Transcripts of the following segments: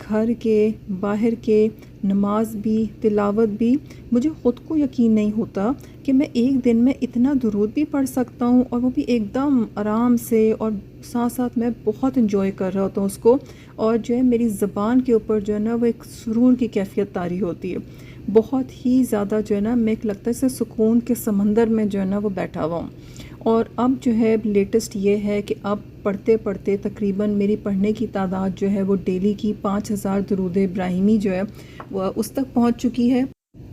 گھر کے باہر کے، نماز بھی تلاوت بھی، مجھے خود کو یقین نہیں ہوتا کہ میں ایک دن میں اتنا درود بھی پڑھ سکتا ہوں، اور وہ بھی ایک دم آرام سے، اور ساتھ ساتھ میں بہت انجوائے کر رہا ہوتا ہوں اس کو، اور جو ہے میری زبان کے اوپر جو ہے نا وہ ایک سرور کی کیفیت طاری ہوتی ہے، بہت ہی زیادہ جو ہے نا میں ایک لگتا ہے جیسے سکون کے سمندر میں جو ہے نا وہ بیٹھا ہوا ہوں۔ اور اب جو ہے لیٹسٹ یہ ہے کہ اب پڑھتے پڑھتے تقریباً میری پڑھنے کی تعداد جو ہے وہ ڈیلی کی 5000 درود ابراہیمی جو ہے وہ اس تک پہنچ چکی ہے۔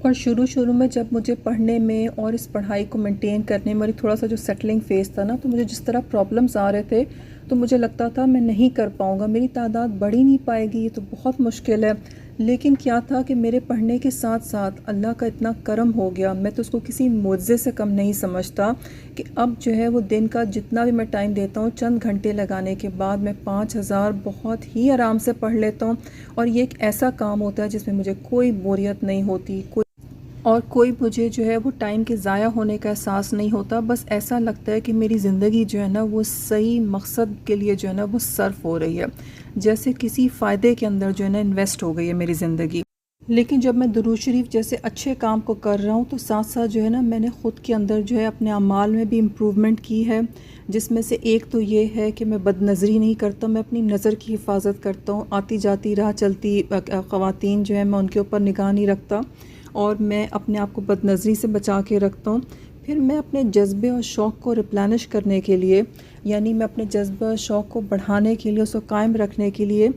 اور شروع میں جب مجھے پڑھنے میں اور اس پڑھائی کو مینٹین کرنے میں تھوڑا سا جو سیٹلنگ فیز تھا نا، تو مجھے جس طرح پرابلمز آ رہے تھے تو مجھے لگتا تھا میں نہیں کر پاؤں گا، میری تعداد بڑھ ہی نہیں پائے گی، یہ تو بہت مشکل ہے۔ لیکن کیا تھا کہ میرے پڑھنے کے ساتھ ساتھ اللہ کا اتنا کرم ہو گیا، میں تو اس کو کسی معجزے سے کم نہیں سمجھتا، کہ اب جو ہے وہ دن کا جتنا بھی میں ٹائم دیتا ہوں، چند گھنٹے لگانے کے بعد میں 5000 بہت ہی آرام سے پڑھ لیتا ہوں۔ اور یہ ایک ایسا کام ہوتا ہے جس میں مجھے کوئی بوریت نہیں ہوتی، کوئی مجھے جو ہے وہ ٹائم کے ضائع ہونے کا احساس نہیں ہوتا، بس ایسا لگتا ہے کہ میری زندگی جو ہے نا وہ صحیح مقصد کے لیے جو ہے نا وہ صرف ہو رہی ہے، جیسے کسی فائدے کے اندر جو ہے نا انویسٹ ہو گئی ہے میری زندگی۔ لیکن جب میں درود شریف جیسے اچھے کام کو کر رہا ہوں تو ساتھ ساتھ جو ہے نا میں نے خود کے اندر جو ہے اپنے اعمال میں بھی امپروومنٹ کی ہے، جس میں سے ایک تو یہ ہے کہ میں بد نظری نہیں کرتا، میں اپنی نظر کی حفاظت کرتا ہوں، آتی جاتی راہ چلتی خواتین جو ہیں میں ان کے اوپر نگاہ نہیں رکھتا، اور میں اپنے آپ کو بد نظری سے بچا کے رکھتا ہوں۔ پھر میں اپنے جذبے اور شوق کو ریپلینش کرنے کے لیے، یعنی میں اپنے جذبہ اور شوق کو بڑھانے کے لیے، اس کو قائم رکھنے کے لیے،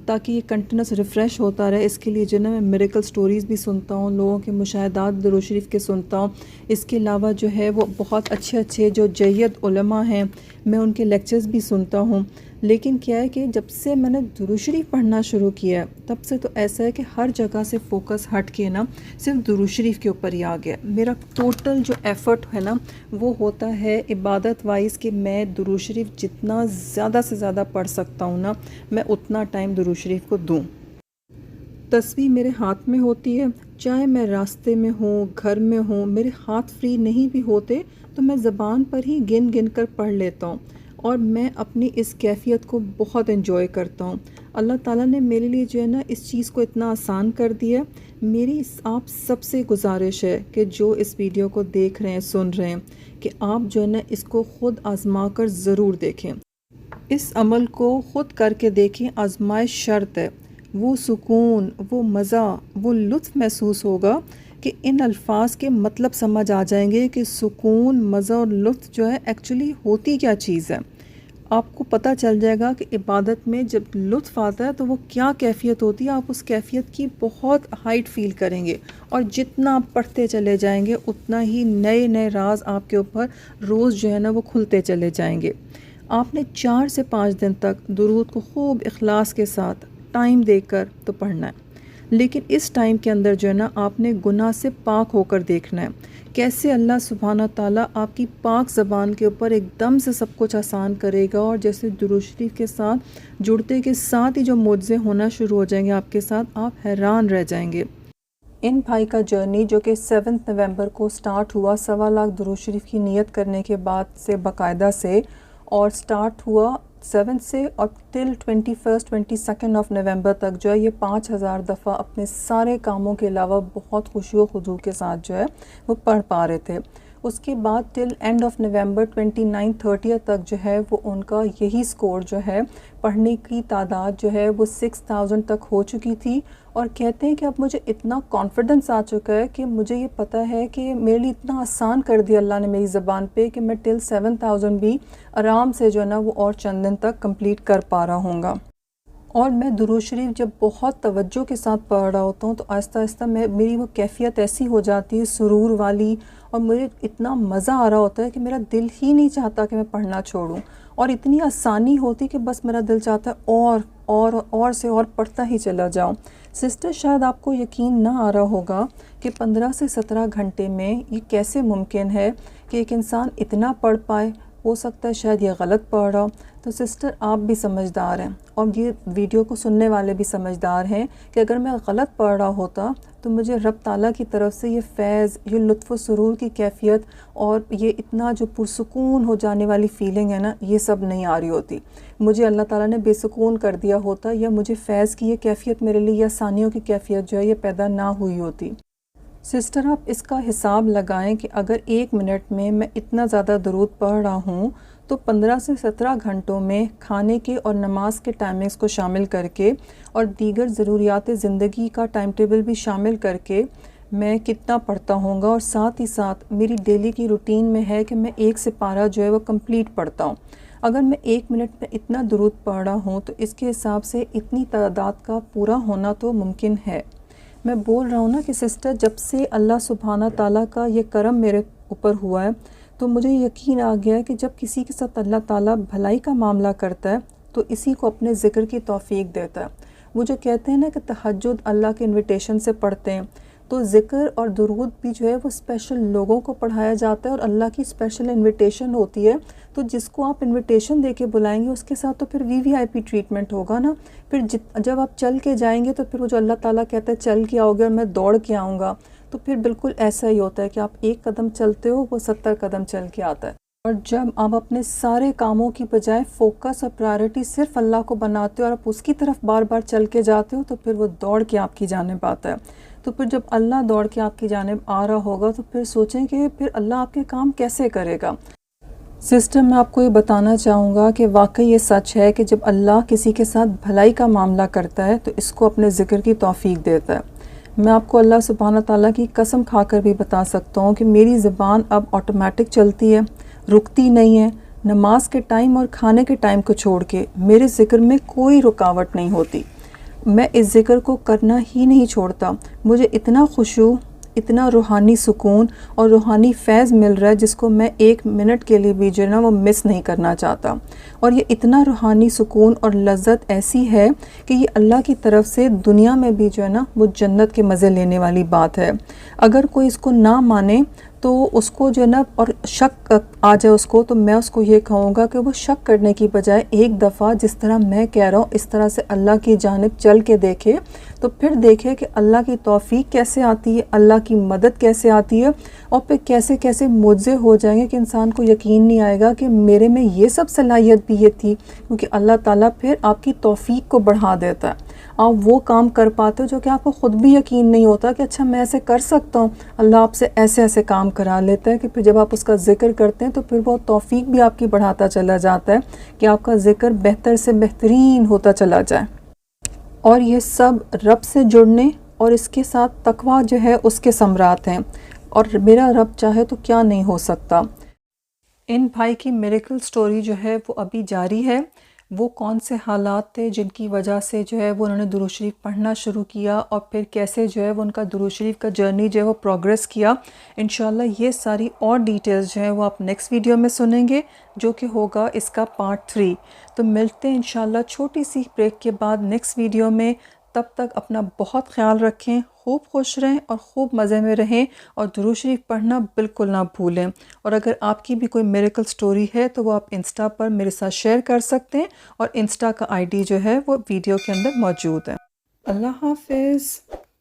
تاکہ یہ کنٹینیوس ریفریش ہوتا رہے، اس کے لیے جو ہے نا میں میریکل سٹوریز بھی سنتا ہوں، لوگوں کے مشاہدات درود شریف کے سنتا ہوں۔ اس کے علاوہ جو ہے وہ بہت اچھے جو جید علماء ہیں میں ان کے لیکچرز بھی سنتا ہوں۔ لیکن کیا ہے کہ جب سے میں نے درود شریف پڑھنا شروع کیا ہے تب سے تو ایسا ہے کہ ہر جگہ سے فوکس ہٹ کے نا صرف درود شریف کے اوپر ہی آ گیا۔ میرا ٹوٹل جو ایفرٹ ہے نا وہ ہوتا ہے عبادت وائز کہ میں درود شریف جتنا زیادہ سے زیادہ پڑھ سکتا ہوں نا، میں اتنا ٹائم درود شریف کو دوں۔ تسبیح میرے ہاتھ میں ہوتی ہے، چاہے میں راستے میں ہوں، گھر میں ہوں، میرے ہاتھ فری نہیں بھی ہوتے تو میں زبان پر ہی گن گن کر پڑھ لیتا ہوں، اور میں اپنی اس کیفیت کو بہت انجوائے کرتا ہوں۔ اللہ تعالیٰ نے میرے لیے جو ہے نا اس چیز کو اتنا آسان کر دیا۔ میری آپ سب سے گزارش ہے کہ جو اس ویڈیو کو دیکھ رہے ہیں، سن رہے ہیں، کہ آپ جو ہے نا اس کو خود آزما کر ضرور دیکھیں، اس عمل کو خود کر کے دیکھیں، آزمائش شرط ہے۔ وہ سکون، وہ مزہ، وہ لطف محسوس ہوگا کہ ان الفاظ کے مطلب سمجھ آ جائیں گے کہ سکون، مزہ اور لطف جو ہے ایکچولی ہوتی کیا چیز ہے۔ آپ کو پتہ چل جائے گا کہ عبادت میں جب لطف آتا ہے تو وہ کیا کیفیت ہوتی ہے، آپ اس کیفیت کی بہت ہائٹ فیل کریں گے، اور جتنا آپ پڑھتے چلے جائیں گے اتنا ہی نئے نئے راز آپ کے اوپر روز جو ہے نا وہ کھلتے چلے جائیں گے۔ آپ نے 4 سے 5 دن تک درود کو خوب اخلاص کے ساتھ ٹائم دے کر تو پڑھنا ہے، لیکن اس ٹائم کے اندر جو ہے نا آپ نے گناہ سے پاک ہو کر دیکھنا ہے، کیسے اللہ سبحانہ تعالیٰ آپ کی پاک زبان کے اوپر ایک دم سے سب کچھ آسان کرے گا، اور جیسے درود شریف کے ساتھ جڑتے کے ساتھ ہی جو معجزے ہونا شروع ہو جائیں گے آپ کے ساتھ، آپ حیران رہ جائیں گے۔ ان بھائی کا جرنی جو کہ 7 نومبر کو سٹارٹ ہوا 1.25 لاکھ درود شریف کی نیت کرنے کے بعد سے باقاعدہ سے، اور سٹارٹ ہوا 7 سے اور ٹل 22 آف نومبر تک جو ہے یہ 5000 دفعہ اپنے سارے کاموں کے علاوہ بہت خوشی و خضوع کے ساتھ جو ہے وہ پڑھ پا رہے تھے۔ اس کے بعد ٹل اینڈ آف نومبر 29-30 تک جو ہے وہ ان کا یہی سکور جو ہے پڑھنے کی تعداد جو ہے وہ 6000 تک ہو چکی تھی، اور کہتے ہیں کہ اب مجھے اتنا کانفیڈنس آ چکا ہے کہ مجھے یہ پتہ ہے کہ میرے لیے اتنا آسان کر دیا اللہ نے میری زبان پہ کہ میں ٹل 7000 بھی آرام سے جو ہے نا وہ اور چند دن تک کمپلیٹ کر پا رہا ہوں گا۔ اور میں درود شریف جب بہت توجہ کے ساتھ پڑھ رہا ہوتا ہوں تو آہستہ آہستہ میری وہ کیفیت ایسی ہو جاتی ہے سرور والی، اور مجھے اتنا مزہ آ رہا ہوتا ہے کہ میرا دل ہی نہیں چاہتا کہ میں پڑھنا چھوڑوں، اور اتنی آسانی ہوتی کہ بس میرا دل چاہتا ہے اور سے اور پڑھتا ہی چلا جاؤں۔ سسٹر، شاید آپ کو یقین نہ آ رہا ہوگا کہ 15 سے 17 گھنٹے میں یہ کیسے ممکن ہے کہ ایک انسان اتنا پڑھ پائے۔ ہو سکتا ہے شاید یہ غلط پڑھ رہا ہو، تو سسٹر آپ بھی سمجھدار ہیں اور یہ ویڈیو کو سننے والے بھی سمجھدار ہیں کہ اگر میں غلط پڑھ رہا ہوتا تو مجھے رب تعالیٰ کی طرف سے یہ فیض، یہ لطف و سرور کی کیفیت اور یہ اتنا جو پرسکون ہو جانے والی فیلنگ ہے نا، یہ سب نہیں آ رہی ہوتی. مجھے اللہ تعالیٰ نے بے سکون کر دیا ہوتا یا مجھے فیض کی یہ کیفیت میرے لیے یا ثانیوں کی کیفیت جو ہے یہ پیدا نہ ہوئی ہوتی. سسٹر آپ اس کا حساب لگائیں کہ اگر 1 منٹ میں میں اتنا زیادہ درود پڑھ رہا ہوں تو 15 سے 17 گھنٹوں میں کھانے کے اور نماز کے ٹائمنگز کو شامل کر کے اور دیگر ضروریات زندگی کا ٹائم ٹیبل بھی شامل کر کے میں کتنا پڑھتا ہوں گا. اور ساتھ ہی ساتھ میری ڈیلی کی روٹین میں ہے کہ میں 1 سپارہ جو ہے وہ کمپلیٹ پڑھتا ہوں. اگر میں 1 منٹ میں اتنا درود پڑھ رہا ہوں تو اس کے حساب سے اتنی تعداد کا پورا ہونا تو ممکن ہے. میں بول رہا ہوں نا کہ سسٹر جب سے اللہ سبحانہ تعالیٰ کا یہ کرم میرے اوپر ہوا ہے تو مجھے یقین آ گیا ہے کہ جب کسی کے ساتھ اللہ تعالیٰ بھلائی کا معاملہ کرتا ہے تو اسی کو اپنے ذکر کی توفیق دیتا ہے. وہ جو کہتے ہیں نا کہ تہجد اللہ کے انویٹیشن سے پڑھتے ہیں، تو ذکر اور درود بھی جو ہے وہ اسپیشل لوگوں کو پڑھایا جاتا ہے اور اللہ کی اسپیشل انویٹیشن ہوتی ہے. تو جس کو آپ انویٹیشن دے کے بلائیں گے اس کے ساتھ تو پھر VIP ٹریٹمنٹ ہوگا نا. پھر جب آپ چل کے جائیں گے تو پھر وہ جو اللہ تعالیٰ کہتا ہے چل کے آؤ گے اور میں دوڑ کے آؤں گا، تو پھر بالکل ایسا ہی ہوتا ہے کہ آپ 1 قدم چلتے ہو وہ 70 قدم چل کے آتا ہے. اور جب آپ اپنے سارے کاموں کی بجائے فوکس اور پرائرٹی صرف اللہ کو بناتے ہو اور آپ اس کی طرف بار بار چل کے جاتے ہو تو پھر وہ دوڑ کے آپ کی جانب آتا ہے. تو پھر جب اللہ دوڑ کے آپ کی جانب آ رہا ہوگا تو پھر سوچیں کہ پھر اللہ آپ کے کام کیسے کرے گا. سسٹر میں آپ کو یہ بتانا چاہوں گا کہ واقعی یہ سچ ہے کہ جب اللہ کسی کے ساتھ بھلائی کا معاملہ کرتا ہے تو اس کو اپنے ذکر کی توفیق دیتا ہے. میں آپ کو اللہ سبحانہ تعالیٰ کی قسم کھا کر بھی بتا سکتا ہوں کہ میری زبان اب آٹومیٹک چلتی ہے، رکتی نہیں ہے. نماز کے ٹائم اور کھانے کے ٹائم کو چھوڑ کے میرے ذکر میں کوئی رکاوٹ نہیں ہوتی. میں اس ذکر کو کرنا ہی نہیں چھوڑتا. مجھے اتنا خشوع، اتنا روحانی سکون اور روحانی فیض مل رہا ہے جس کو میں 1 منٹ کے لیے بھی جو ہے نا وہ مس نہیں کرنا چاہتا. اور یہ اتنا روحانی سکون اور لذت ایسی ہے کہ یہ اللہ کی طرف سے دنیا میں بھی جو ہے نا وہ جنت کے مزے لینے والی بات ہے. اگر کوئی اس کو نہ مانے تو اس کو جو ہے نا اور شک آ جائے اس کو، تو میں اس کو یہ کہوں گا کہ وہ شک کرنے کی بجائے ایک دفعہ جس طرح میں کہہ رہا ہوں اس طرح سے اللہ کی جانب چل کے دیکھے تو پھر دیکھے کہ اللہ کی توفیق کیسے آتی ہے، اللہ کی مدد کیسے آتی ہے، اور پھر کیسے کیسے معجزے ہو جائیں گے کہ انسان کو یقین نہیں آئے گا کہ میرے میں یہ سب صلاحیت بھی یہ تھی. کیونکہ اللہ تعالیٰ پھر آپ کی توفیق کو بڑھا دیتا ہے. آپ وہ کام کر پاتے ہو جو کہ آپ کو خود بھی یقین نہیں ہوتا کہ اچھا میں ایسے کر سکتا ہوں. اللہ آپ سے ایسے ایسے کام کرا لیتا ہے کہ پھر جب آپ اس کا ذکر کرتے ہیں تو پھر وہ توفیق بھی آپ کی بڑھاتا چلا جاتا ہے کہ آپ کا ذکر بہتر سے بہترین ہوتا چلا جائے. اور یہ سب رب سے جڑنے اور اس کے ساتھ تقویٰ جو ہے اس کے ثمرات ہیں. اور میرا رب چاہے تو کیا نہیں ہو سکتا. ان بھائی کی میریکل سٹوری جو ہے وہ ابھی جاری ہے. وہ کون سے حالات تھے جن کی وجہ سے جو ہے وہ انہوں نے درود شریف پڑھنا شروع کیا اور پھر کیسے جو ہے وہ ان کا درود شریف کا جرنی جو ہے وہ پروگریس کیا. انشاءاللہ یہ ساری اور ڈیٹیلز جو ہیں وہ آپ نیکسٹ ویڈیو میں سنیں گے جو کہ ہوگا اس کا پارٹ 3. تو ملتے ہیں انشاءاللہ چھوٹی سی بریک کے بعد نیکسٹ ویڈیو میں. تب تک اپنا بہت خیال رکھیں، خوب خوش رہیں اور خوب مزے میں رہیں اور درود شریف پڑھنا بالکل نہ بھولیں. اور اگر آپ کی بھی کوئی میریکل سٹوری ہے تو وہ آپ انسٹا پر میرے ساتھ شیئر کر سکتے ہیں اور انسٹا کا ID جو ہے وہ ویڈیو کے اندر موجود ہے. اللہ حافظ.